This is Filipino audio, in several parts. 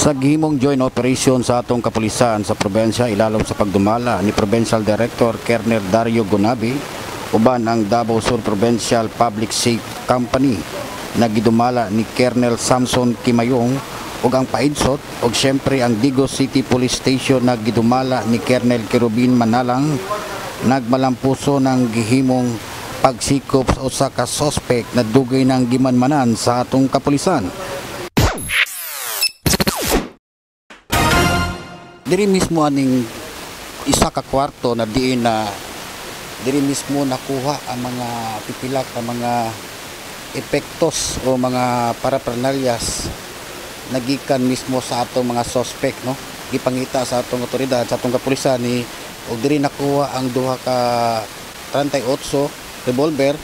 Sa gihimong joint operation sa atong kapulisan sa probensya ilalom sa pagdumala ni Provincial Director Colonel Dario Gonabi uban ang Davao Sur Provincial Public Safety Company na gidumala ni Colonel Samson Kimayong ug ang paidsot ug syempre ang Digos City Police Station na gidumala ni Colonel Kerubin Manalang nagmalampuso ng gihimong pagsikop sa usa ka suspect na dugay ng gimanmanan sa atong kapulisan. Diri mismo aning isa ka kwarto na diin na diri mismo nakuha ang mga pipilak na mga epektos o mga parapernalyas nagikan mismo sa atong mga suspect, no? Gipangita sa atong otoridad, sa atong kapulisan ni og diri nakuha ang duha ka 38 revolver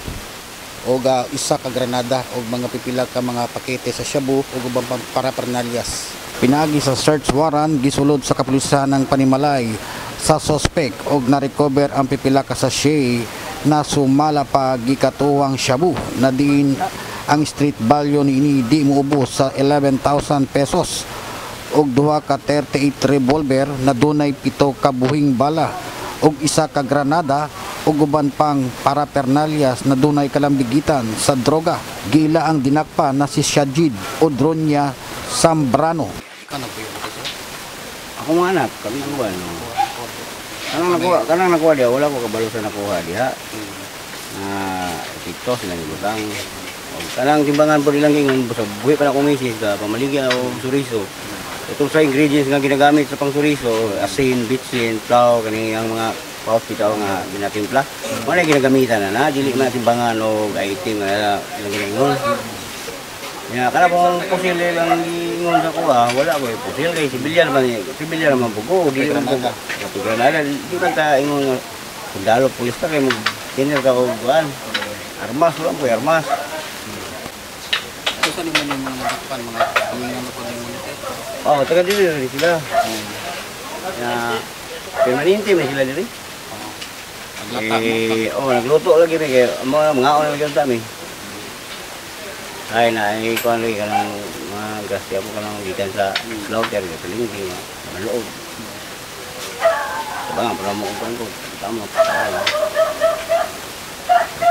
o isa ka granada o mga pipilak ka mga pakete sa shabu o ubang parapernalyas. Pinagi sa search warrant gisulod sa kapulisan ng Panimalay sa suspect og na-recover ang pipila ka sachet na sumala pa gikatuwang shabu na diin ang street value niini di moubos sa 11,000 pesos og duha ka 38 revolver na dunay 7 ka buhing bala og isa ka granada ug uban pang parapernalyas na dunay kalambigitan sa droga. Gila ang dinakpa na si Shajid Odronia Sambrano. Ako mga anak, kami nakuha, no? Kanang nakuha dia, wala ko kabalo sa nakuha dia. Ito sila nilutang. Kanang timbangan po nilang ingon, sa buhi pa na kumisis ka, pamaligyan o suriso. Itong sa ingredients nga ginagamit sa pang suriso, asin, bitsin, flour, kaniyang mga pa-hospital nga ginatimpla. Wala ginagamitan na, dili na timbangan o item nga ginagawa. Kana pong pusil lang ingon sa kuha, wala ko yung pusil kay sibilyar man po, di man po granada, di man ta ingon sundalo pulis ta kay mag-dinner ka o buwan armas, wala po armas. Ito sa naman yung mga nakpan, mga pamingan mo po ng imunite? Oo, taga dito rin sila. Permanente may sila dito. Nagluto lagi rin kaya mga on lagi ang dami. Ay na, ikuan lagi ka ng mga grasya po ka ng gikan sa slaughter, sa lingki, sa loob. Diba nga, para mo ko, tama po tayo.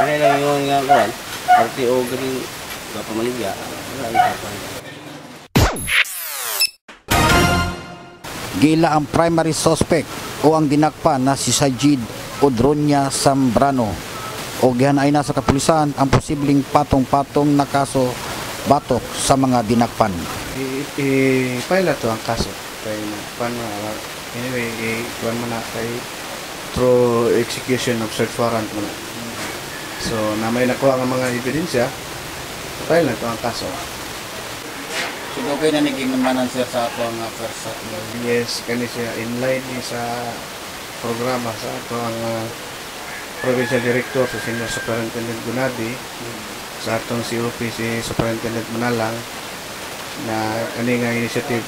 Kanila yung nga kuhan, RTO galing pamaligya, wala yung kapan. Gila ang primary suspect o ang dinakpa na si Shajid Odronia Sambrano o gihanay na sa kapulisan ang posibleng patong-patong na kaso batok sa mga dinakpan. I-file to ang kaso. Anyway, i-kuhan mo na kay through execution of search warrant mo na. So, na may nakuha ang mga ebidensya, file na to ang kaso. So, okay na naging manan sir sa ato ang first. Yes, kani siya in line sa programa sa ato ang Provincial Director sa Senior Superintendent Gonabi sa atong COP si Superintendent Manalang na kani nga initiative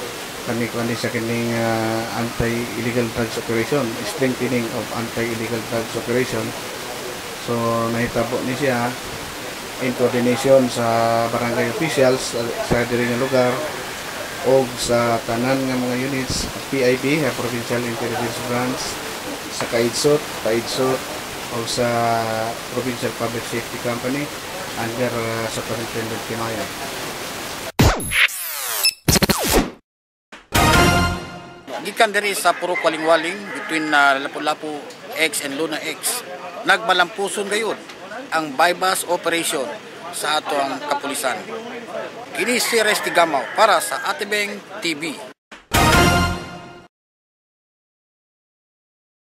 kani sa kining anti-illegal drugs operation, strengthening of anti-illegal drugs operation. So nahitabo ni siya in coordination sa barangay officials sa diri nga lugar o sa tanan nga mga units PIB, Provincial Intelligence Branch, sa PAIDSOT o sa Provincial Public Safety Company under Superintendent Kimayong. Gikan diri sa puro waling-waling between Lapu-Lapu X and Luna X. Nagmalampuson gayon ang bypass operation sa ato ang kapulisan. Kini si Restigamaw para sa Atibeng TV.